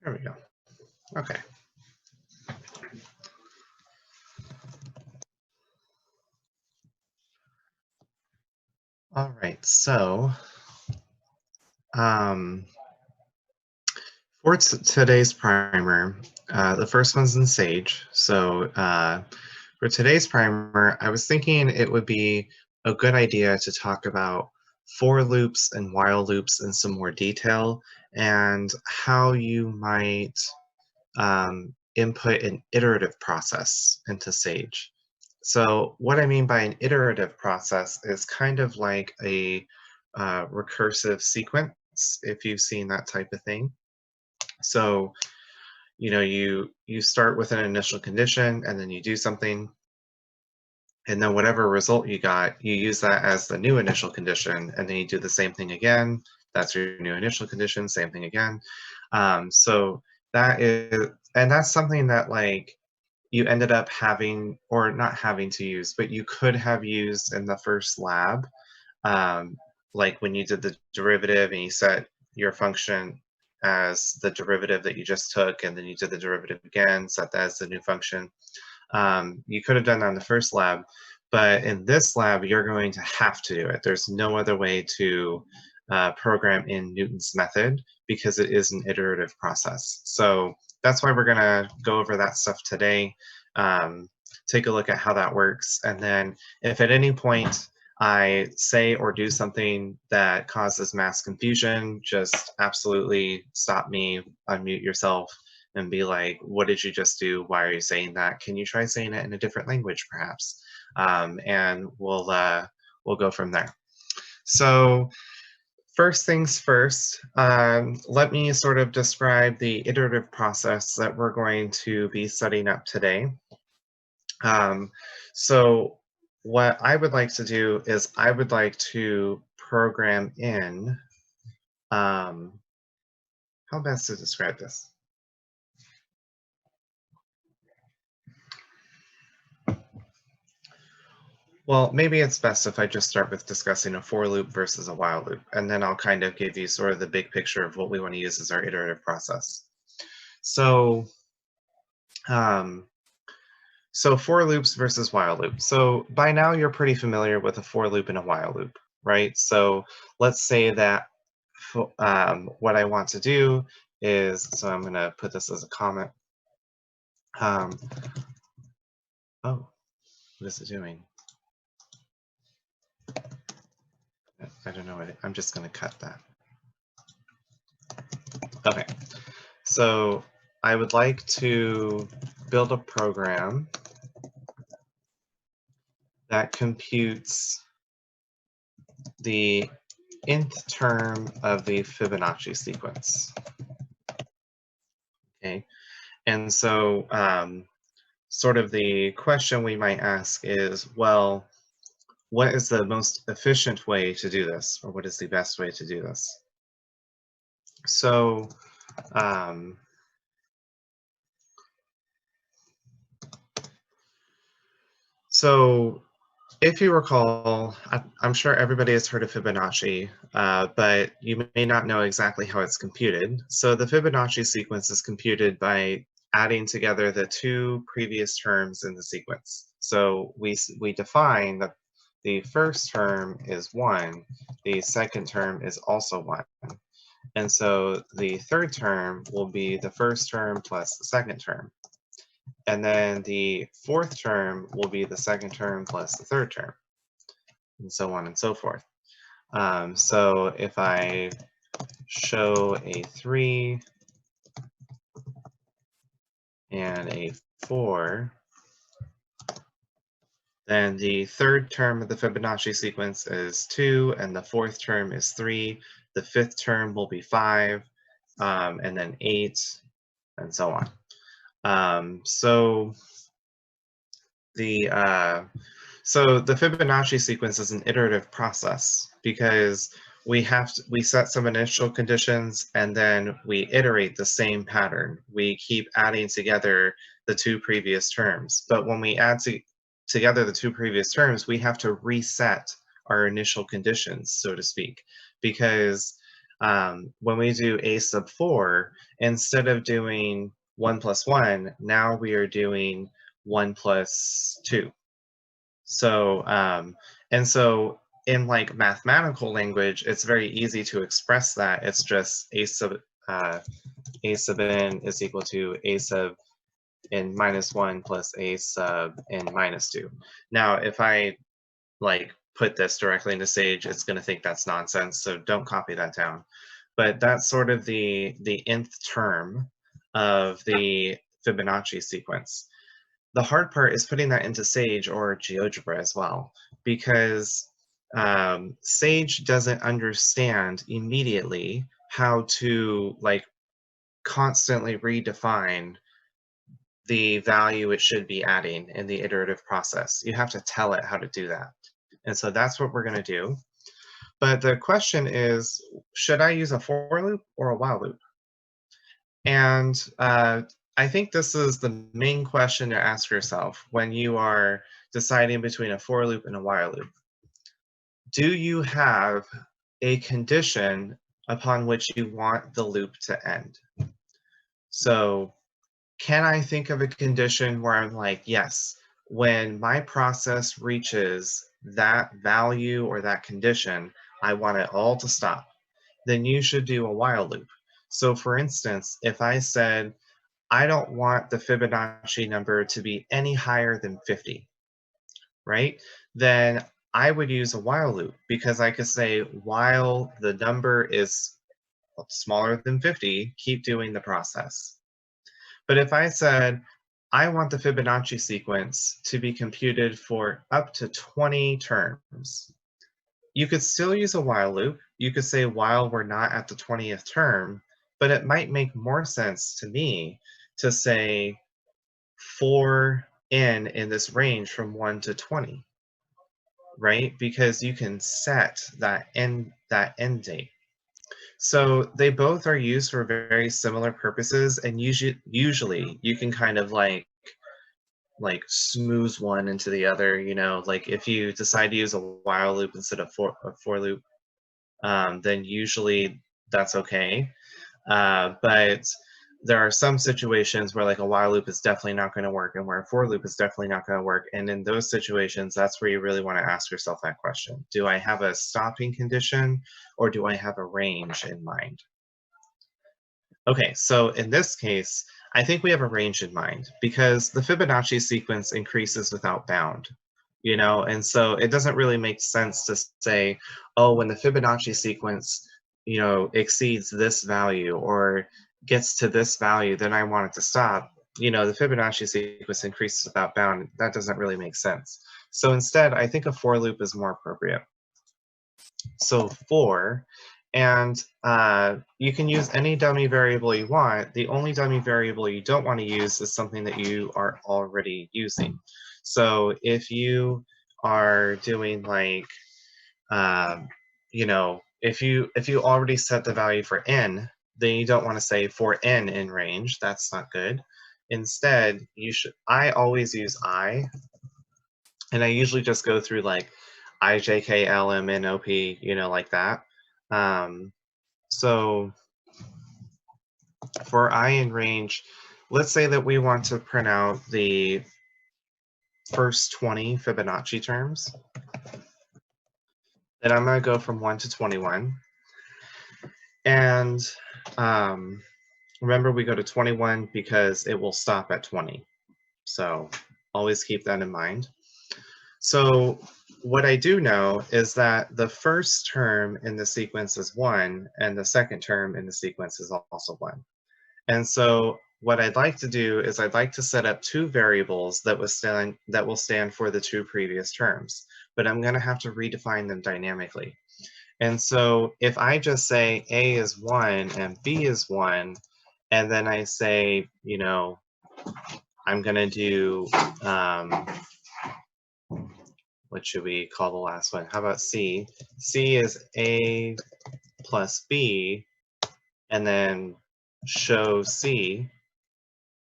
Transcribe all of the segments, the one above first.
There we go. Okay. All right. So um, for today's primer, the first one's in Sage. So for today's primer, I was thinking it would be a good idea to talk about for loops and while loops in some more detail and how you might input an iterative process into Sage. So what I mean by an iterative process is kind of like a recursive sequence, if you've seen that type of thing. So, you start with an initial condition and then you do something, and then whatever result you got, you use that as the new initial condition, and then you do the same thing again. That's your new initial condition, same thing again. So that is, and that's something that like you ended up having, or not having to use, but you could have used in the first lab, um, like when you did the derivative and you set your function as the derivative that you just took, and then you did the derivative again, set that as the new function. You could have done that in the first lab, but in this lab, you're going to have to do it. There's no other way to program in Newton's method because it is an iterative process. So that's why we're going to go over that stuff today, take a look at how that works, and then if at any point I say or do something that causes mass confusion, just absolutely stop me, unmute yourself, and be like, what did you just do? Why are you saying that? Can you try saying it in a different language, perhaps? And we'll go from there. So first things first, let me sort of describe the iterative process that we're going to be setting up today. So what I would like to do is I would like to program in, how best to describe this? Well, maybe it's best if I just start with discussing a for loop versus a while loop, and then I'll kind of give you sort of the big picture of what we want to use as our iterative process. So, um, so for loops versus while loop. So by now you're pretty familiar with a for loop and a while loop, right? So let's say that what I want to do is, so I'm going to put this as a comment. Oh, what is it doing? I don't know. I'm just going to cut that. Okay. So I would like to build a program that computes the nth term of the Fibonacci sequence. Okay. And so sort of the question we might ask is, well, what is the most efficient way to do this? Or what is the best way to do this? So if you recall, I'm sure everybody has heard of Fibonacci, but you may not know exactly how it's computed. So the Fibonacci sequence is computed by adding together the two previous terms in the sequence. So we define that the first term is 1, the second term is also 1. And so the third term will be the first term plus the second term. And then the fourth term will be the second term plus the third term, and so on and so forth. So if I show a 3 and a 4, then the third term of the Fibonacci sequence is 2, and the fourth term is 3. The fifth term will be 5, and then 8, and so on. So the Fibonacci sequence is an iterative process because we set some initial conditions and then we iterate the same pattern. We keep adding together the two previous terms. But when we add together the two previous terms, we have to reset our initial conditions, so to speak, because when we do a sub 4, instead of doing 1 plus 1, now we are doing 1 plus 2. So, and so in like mathematical language, it's very easy to express that. It's just a sub n is equal to a sub n minus 1 plus a sub n minus 2. Now, if I like put this directly into Sage, it's going to think that's nonsense, so don't copy that down. But that's sort of the nth term of the Fibonacci sequence. The hard part is putting that into Sage or GeoGebra as well, because Sage doesn't understand immediately how to like constantly redefine the value it should be adding in the iterative process. You have to tell it how to do that. And so that's what we're going to do. But the question is, should I use a for loop or a while loop? And I think this is the main question to ask yourself when you are deciding between a for loop and a while loop. Do you have a condition upon which you want the loop to end? So can I think of a condition where I'm like, yes, when my process reaches that value or that condition, I want it all to stop? Then you should do a while loop. So for instance, if I said, I don't want the Fibonacci number to be any higher than 50, right? Then I would use a while loop because I could say, while the number is smaller than 50, keep doing the process. But if I said, I want the Fibonacci sequence to be computed for up to 20 terms, you could still use a while loop. You could say while we're not at the 20th term, but it might make more sense to me to say for n in this range from 1 to 20, right? Because you can set that end date. So they both are used for very similar purposes, and usually you can kind of like smooth one into the other, you know, like if you decide to use a while loop instead of a for loop, then usually that's okay. But there are some situations where like a while loop is definitely not going to work and where a for loop is definitely not going to work. And in those situations, that's where you really want to ask yourself that question. Do I have a stopping condition or do I have a range in mind? Okay, so in this case, I think we have a range in mind because the Fibonacci sequence increases without bound, you know, and so it doesn't really make sense to say, oh, when the Fibonacci sequence, you know, exceeds this value or gets to this value, then I want it to stop. You know, the Fibonacci sequence increases without bound. That doesn't really make sense. So instead, I think a for loop is more appropriate. So for, and you can use any dummy variable you want. The only dummy variable you don't want to use is something that you are already using. So if you are doing like, you know, if you already set the value for n, then you don't want to say for n in range. That's not good. Instead, you should. I always use I, and I usually just go through like I, J, K, L, M, N, O, P, you know, like that. So for I in range, let's say that we want to print out the first 20 Fibonacci terms. Then I'm going to go from 1 to 21. And remember, we go to 21 because it will stop at 20. So always keep that in mind. So what I do know is that the first term in the sequence is 1, and the second term in the sequence is also 1. And so what I'd like to do is I'd like to set up two variables that will stand for the two previous terms, but I'm going to have to redefine them dynamically. And so if I just say A is 1 and B is 1, and then I say, you know, I'm going to do, what should we call the last one? How about C? C is A plus B, and then show C,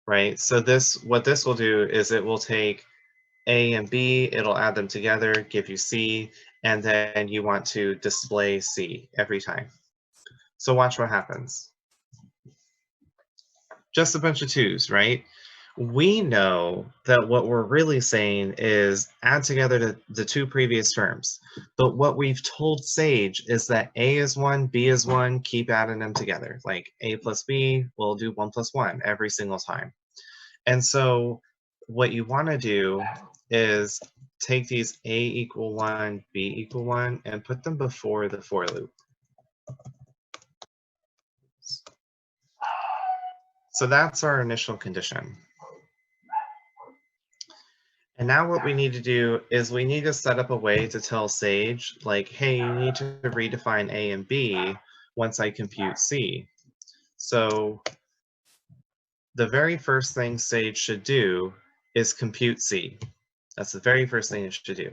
right? So what this will do is it will take A and B, it'll add them together, give you C, and then you want to display C every time. So watch what happens. Just a bunch of 2's, right? We know that what we're really saying is add together the two previous terms. But what we've told Sage is that A is 1, B is 1, keep adding them together. Like A plus B, we'll do 1 plus 1 every single time. And so what you want to do is take these A equal 1, B equal 1, and put them before the for loop. So that's our initial condition. And now what we need to do is we need to set up a way to tell Sage, like, hey, you need to redefine A and B once I compute C. So the very first thing Sage should do is compute C. That's the very first thing it should do.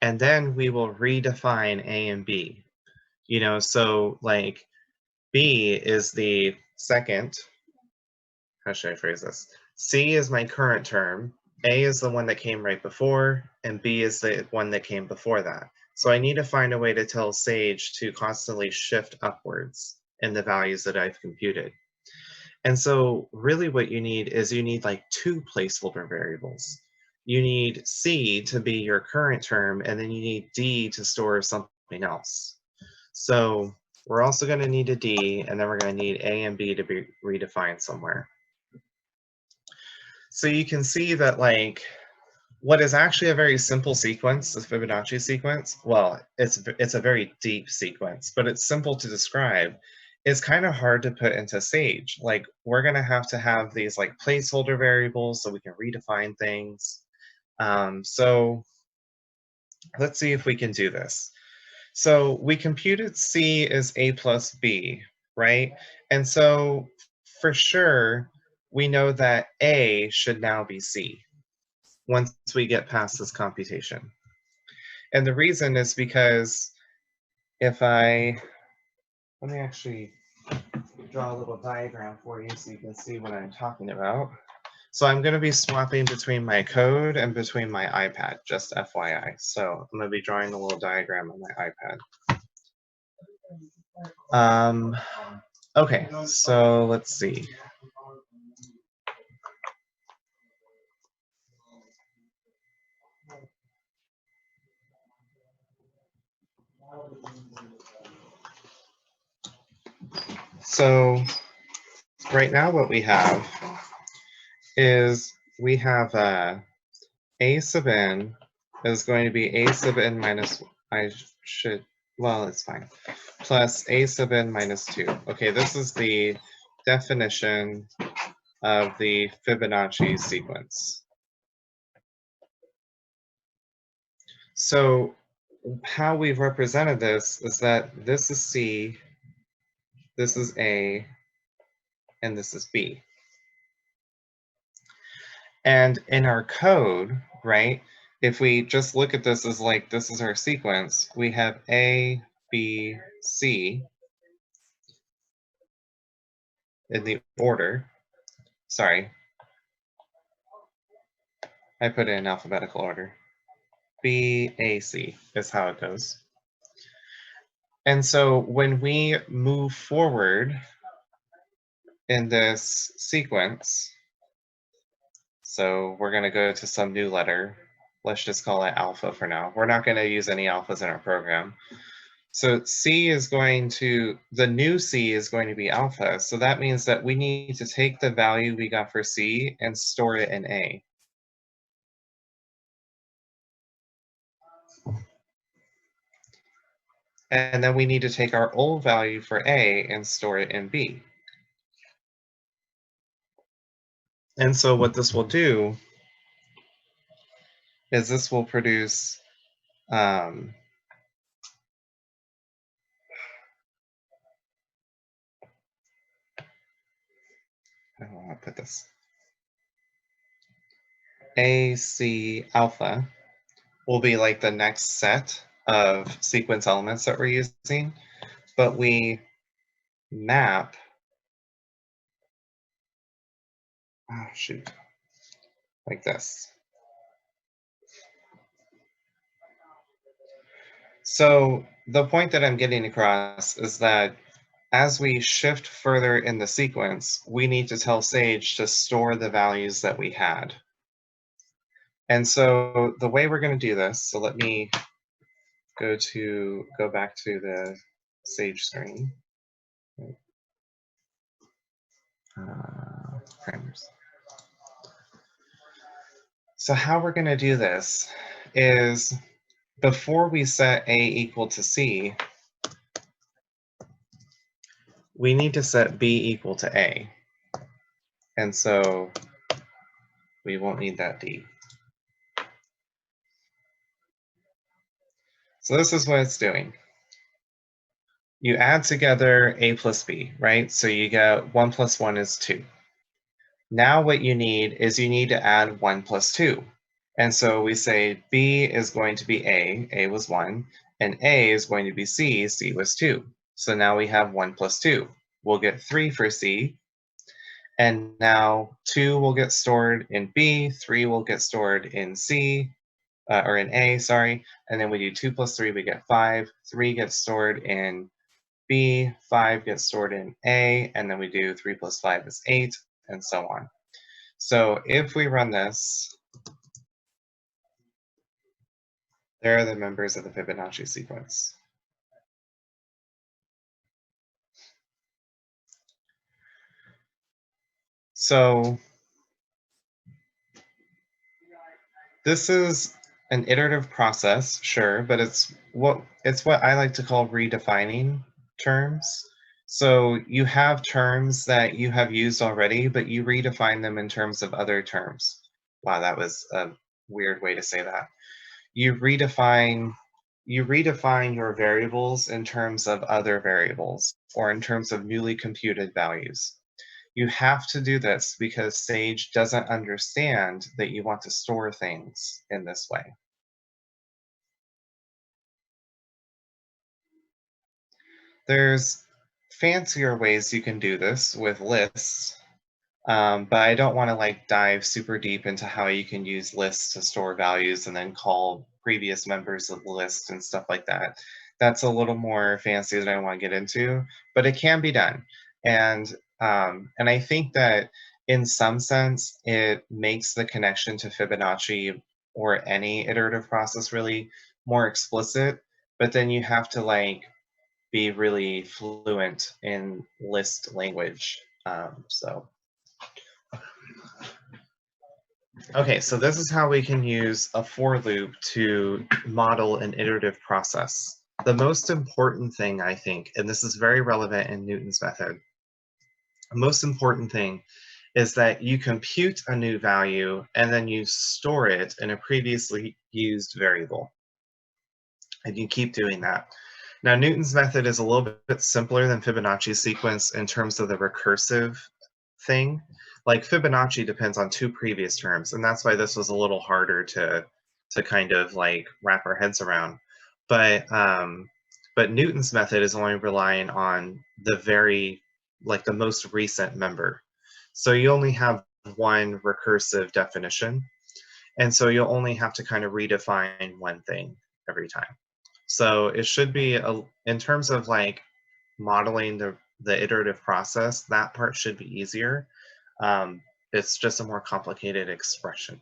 And then we will redefine A and B. You know, so like B is the second, how should I phrase this? C is my current term, A is the one that came right before, and B is the one that came before that. So I need to find a way to tell Sage to constantly shift upwards in the values that I've computed. And so really what you need is you need like 2 placeholder variables. You need C to be your current term, and then you need D to store something else. So we're also going to need a D, and then we're going to need A and B to be redefined somewhere. So you can see that like what is actually a very simple sequence, the Fibonacci sequence, well, it's a very deep sequence, but it's simple to describe. It's kind of hard to put into Sage. Like we're gonna have to have these like placeholder variables so we can redefine things. So let's see if we can do this. So we computed C as A plus B, right? And so for sure, we know that A should now be C once we get past this computation. And the reason is because if let me actually draw a little diagram for you so you can see what I'm talking about. So I'm going to be swapping between my code and between my iPad, just FYI. So I'm going to be drawing a little diagram on my iPad. Okay, so let's see. So right now what we have is we have A sub n is going to be A sub n minus, well, it's fine, plus A sub n minus 2. Okay, this is the definition of the Fibonacci sequence. So how we've represented this is that this is C, this is A, and this is B. And in our code, right, if we just look at this as like, this is our sequence, we have A, B, C in the order. Sorry, I put it in alphabetical order. B, A, C is how it goes. And so when we move forward in this sequence, so we're going to go to some new letter. Let's just call it alpha for now. We're not going to use any alphas in our program. So C is going to, the new C is going to be alpha. So that means that we need to take the value we got for C and store it in A. And then we need to take our old value for A and store it in B. And so what this will do is this will produce I don't know how to put this. AC alpha will be like the next set of sequence elements that we're using, but we map, oh shoot, like this. So the point that I'm getting across is that as we shift further in the sequence, we need to tell Sage to store the values that we had. And so the way we're going to do this, so let me go back to the Sage screen. Primers. So how we're going to do this is before we set A equal to C, we need to set B equal to A. And so we won't need that D. So this is what it's doing. You add together A plus B, right? So you get 1 plus 1 is 2. Now what you need is you need to add 1 plus 2. And so we say B is going to be A was 1, and A is going to be C was 2. So now we have 1 plus 2. We'll get 3 for C, and now 2 will get stored in B, 3 will get stored in C, or in A, sorry, and then we do 2 plus 3, we get 5, 3 gets stored in B, 5 gets stored in A, and then we do 3 plus 5 is 8, and so on. So if we run this, there are the members of the Fibonacci sequence. So this is an iterative process, sure, but it's what I like to call redefining terms. So you have terms that you have used already, but you redefine them in terms of other terms. Wow, that was a weird way to say that. You redefine your variables in terms of other variables or in terms of newly computed values. You have to do this because Sage doesn't understand that you want to store things in this way. There's fancier ways you can do this with lists, but I don't want to like dive super deep into how you can use lists to store values and then call previous members of the list and stuff like that. That's a little more fancy than I want to get into, but it can be done. And I think that in some sense, it makes the connection to Fibonacci or any iterative process really more explicit, but then you have to like be really fluent in list language. Okay, so this is how we can use a for loop to model an iterative process. The most important thing, I think, and this is very relevant in Newton's method, the most important thing is that you compute a new value and then you store it in a previously used variable. And you keep doing that. Now, Newton's method is a little bit simpler than Fibonacci's sequence in terms of the recursive thing. Like Fibonacci depends on 2 previous terms, and that's why this was a little harder to kind of like wrap our heads around. But Newton's method is only relying on the most recent member. So you only have one recursive definition, and so you'll only have to kind of redefine one thing every time. So it should be in terms of like modeling the iterative process, that part should be easier. It's just a more complicated expression.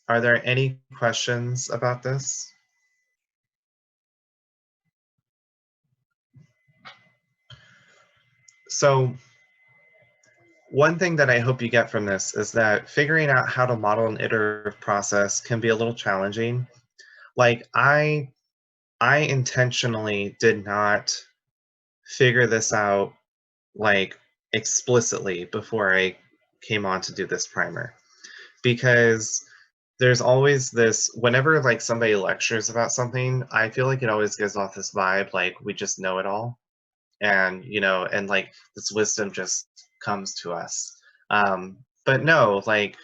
Are there any questions about this? So one thing that I hope you get from this is that figuring out how to model an iterative process can be a little challenging. Like I intentionally did not figure this out like explicitly before I came on to do this primer, because there's always this, whenever like somebody lectures about something, I feel like it always gives off this vibe like we just know it all, and and like this wisdom just comes to us. But no, like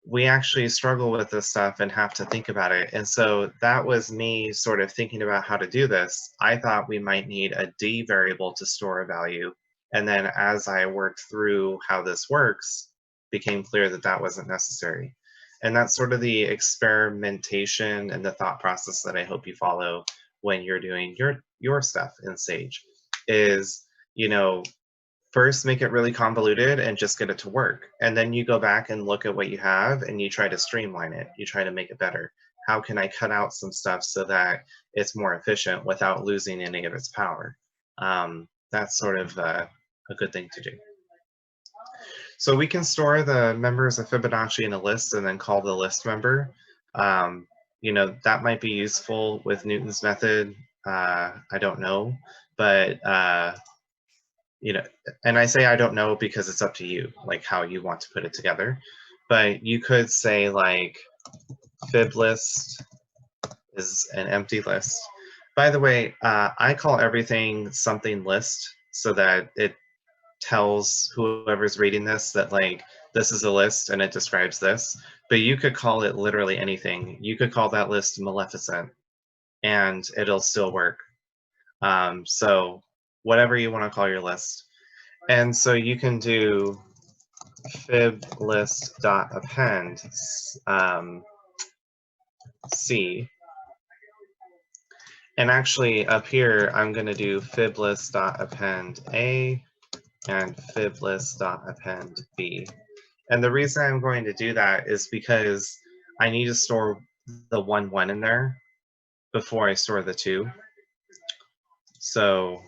we actually struggle with this stuff and have to think about it. And so that was me sort of thinking about how to do this. I thought we might need a D variable to store a value. And then as I worked through how this works, became clear that that wasn't necessary. And that's sort of the experimentation and the thought process that I hope you follow when you're doing your stuff in Sage is, you know, first make it really convoluted and just get it to work. And then you go back and look at what you have and you try to streamline it. You try to make it better. How can I cut out some stuff so that it's more efficient without losing any of its power? That's sort of a good thing to do. So we can store the members of Fibonacci in a list and then call the list member. You know, that might be useful with Newton's method. I don't know, but you know, and I say I don't know because it's up to you, like how you want to put it together. But you could say like fib list is an empty list. By the way, I call everything something list so that it tells whoever's reading this that like this is a list and it describes this. But you could call it literally anything. You could call that list Maleficent and it'll still work. So whatever you want to call your list. And so you can do fib list dot append C. And actually up here, I'm going to do fib list dot append A and fib list dot append B. And the reason I'm going to do that is because I need to store the 1, 1 in there before I store the 2. So,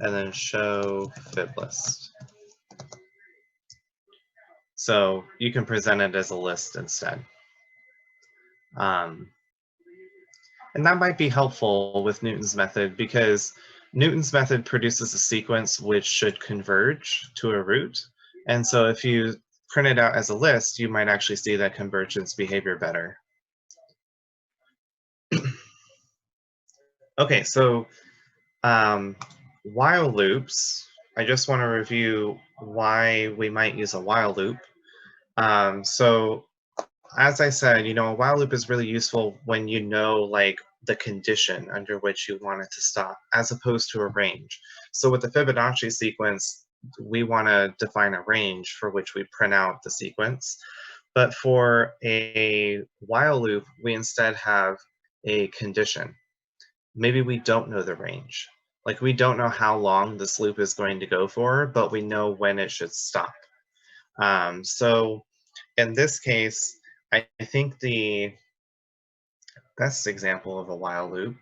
and then show fib list. So you can present it as a list instead. And that might be helpful with Newton's method because Newton's method produces a sequence which should converge to a root. And so if you print it out as a list, you might actually see that convergence behavior better. Okay, so while loops, I just want to review why we might use a while loop. So as I said, you know, a while loop is really useful when you know like the condition under which you want it to stop, as opposed to a range. So with the Fibonacci sequence, we want to define a range for which we print out the sequence. But for a while loop, we instead have a condition. Maybe we don't know the range. Like we don't know how long this loop is going to go for, but we know when it should stop. So in this case, I think the best example of a while loop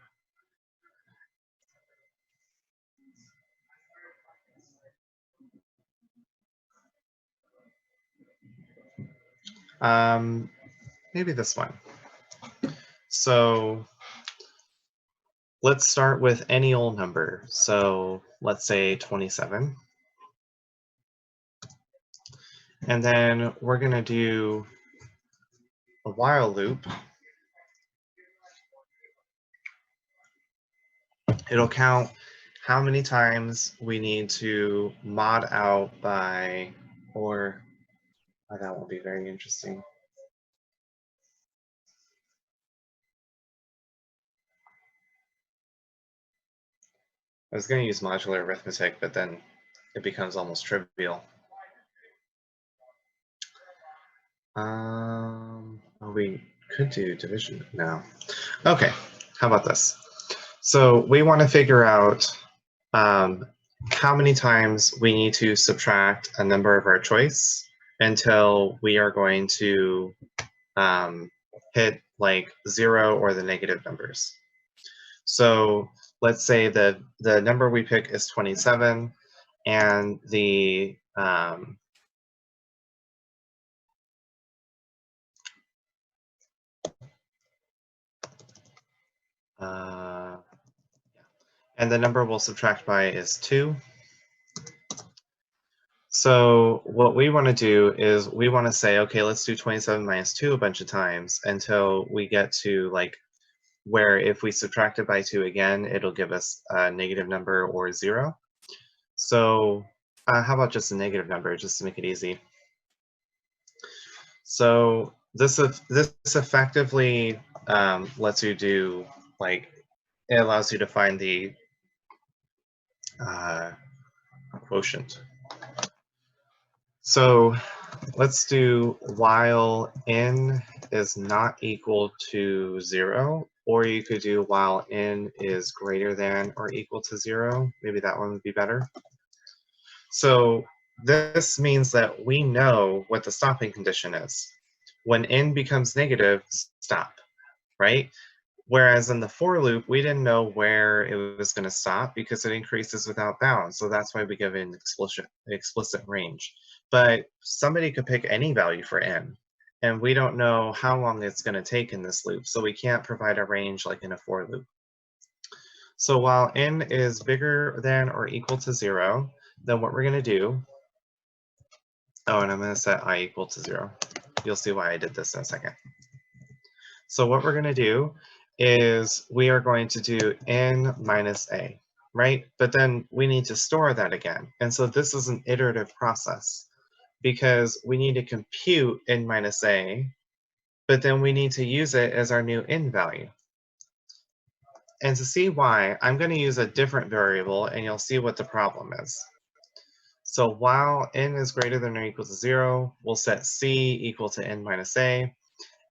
maybe this one. So let's start with any old number. So let's say 27. And then we're going to do a while loop. It'll count how many times we need to mod out by, or oh, that won't be very interesting. I was going to use modular arithmetic, but then it becomes almost trivial. We could do division now. Okay, how about this? So we want to figure out how many times we need to subtract a number of our choice until we are going to hit like 0 or the negative numbers. So let's say the number we pick is 27 and the and the number we'll subtract by is 2. So what we want to do is we want to say, okay, let's do 27 minus 2 a bunch of times until we get to like where if we subtract it by 2 again, it'll give us a negative number or 0. So how about just a negative number just to make it easy? So this effectively lets you do like, it allows you to find the quotient. So let's do while n is not equal to 0 or you could do while n is greater than or equal to 0. Maybe that one would be better. So this means that we know what the stopping condition is. When n becomes negative, stop, right? Whereas in the for loop, we didn't know where it was going to stop because it increases without bounds. So that's why we give an explicit range. But somebody could pick any value for n, and we don't know how long it's going to take in this loop. So we can't provide a range like in a for loop. So while n is bigger than or equal to 0, then what we're going to do, oh, and I'm going to set I equal to 0. You'll see why I did this in a second. So what we're going to do is we are going to do n minus a, right? But then we need to store that again. And so this is an iterative process because we need to compute n minus a, but then we need to use it as our new n value. And to see why, I'm going to use a different variable and you'll see what the problem is. So while n is greater than or equal to 0, we'll set c equal to n minus a,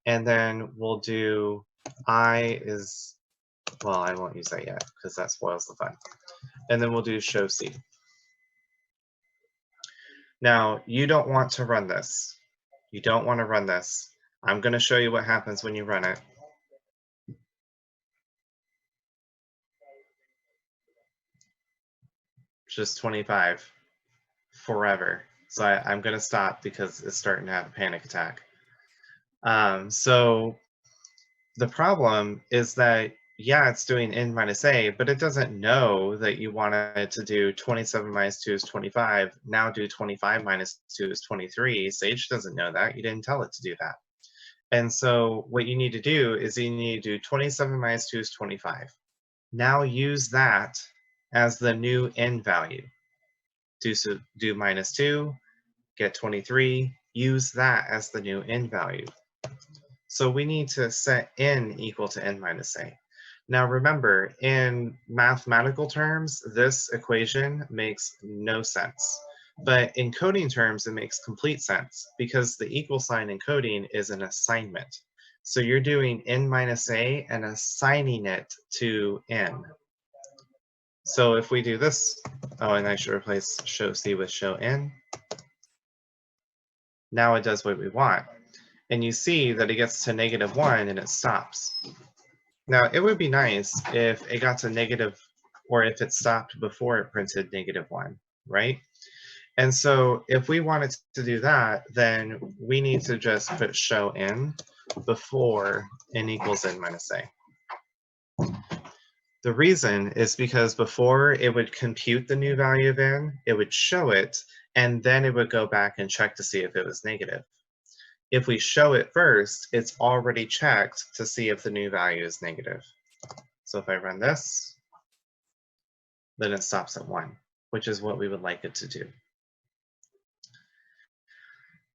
and then we'll do I is, well, I won't use that yet because that spoils the fun. And then we'll do show C. Now, you don't want to run this. You don't want to run this. I'm going to show you what happens when you run it. Just 25 forever. So I'm going to stop because it's starting to have a panic attack. So the problem is that, yeah, it's doing n minus a, but it doesn't know that you want it to do 27 minus 2 is 25. Now do 25 minus 2 is 23. Sage doesn't know that. You didn't tell it to do that. And so what you need to do is you need to do 27 minus 2 is 25. Now use that as the new n value. Do minus 2, get 23, use that as the new n value. So we need to set n equal to n minus a. Now remember, in mathematical terms, this equation makes no sense. But in coding terms, it makes complete sense because the equal sign in coding is an assignment. So you're doing n minus a and assigning it to n. So if we do this, oh, and I should replace show c with show n. Now it does what we want. And you see that it gets to -1 and it stops. Now, it would be nice if it got to negative, or if it stopped before it printed -1, right? And so if we wanted to do that, then we need to just put show n before n equals n minus a. The reason is because before it would compute the new value of n, it would show it, and then it would go back and check to see if it was negative. If we show it first, it's already checked to see if the new value is negative. So if I run this, then it stops at 1, which is what we would like it to do.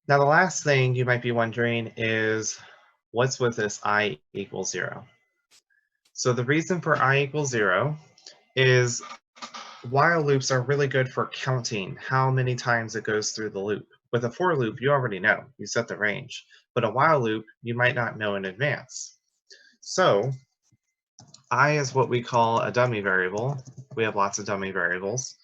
Now, the last thing you might be wondering is, what's with this I equals 0? So the reason for I equals 0 is while loops are really good for counting how many times it goes through the loop. With a for loop, you already know, you set the range. But a while loop, you might not know in advance. So I is what we call a dummy variable. We have lots of dummy variables.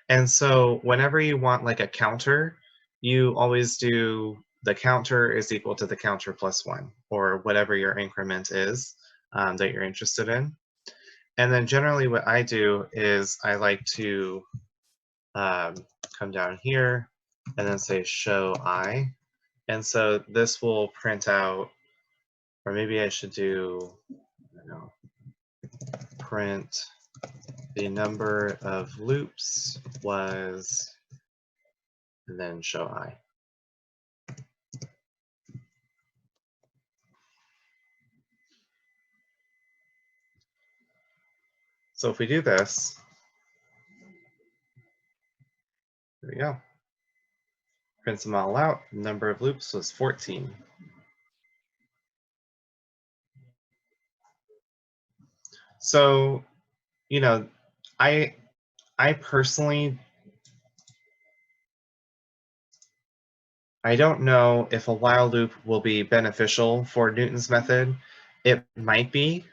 And so whenever you want like a counter, you always do the counter is equal to the counter plus 1, or whatever your increment is that you're interested in. And then generally what I do is I like to come down here and then say show I. And so this will print out, or maybe I should do, I don't know, print the number of loops was, and then show I. So if we do this, there we go. Prints them all out. The number of loops was 14. So, you know, I personally, I don't know if a while loop will be beneficial for Newton's method. It might be,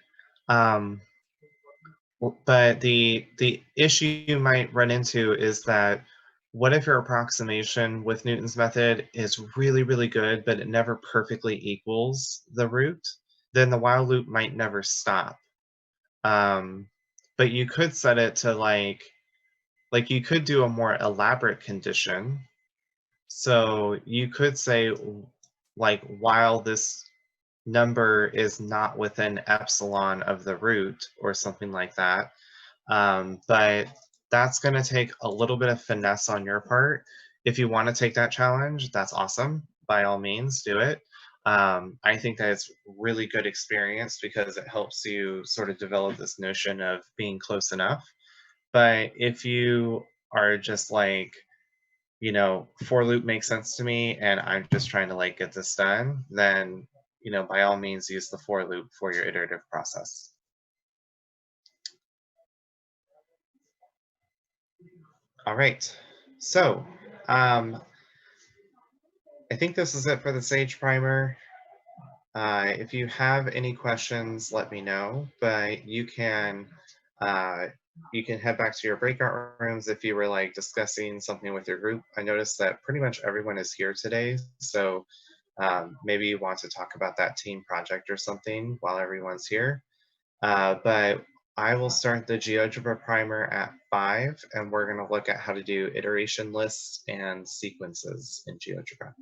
Um, but the issue you might run into is that what if your approximation with Newton's method is really, really good, but it never perfectly equals the root? Then the while loop might never stop. Um, but you could set it to like you could do a more elaborate condition. So you could say like while this number is not within epsilon of the root or something like that. But that's going to take a little bit of finesse on your part. If you want to take that challenge, that's awesome. By all means, do it. I think that it's really good experience because it helps you sort of develop this notion of being close enough. But if you are just like, for loop makes sense to me and I'm just trying to like get this done, then, by all means use the for loop for your iterative process. All right. So, um, I think this is it for the Sage Primer. If you have any questions, let me know, but uh, you can head back to your breakout rooms if you were like discussing something with your group. I noticed that pretty much everyone is here today, so maybe you want to talk about that team project or something while everyone's here. But I will start the GeoGebra primer at 5, and we're going to look at how to do iteration lists and sequences in GeoGebra.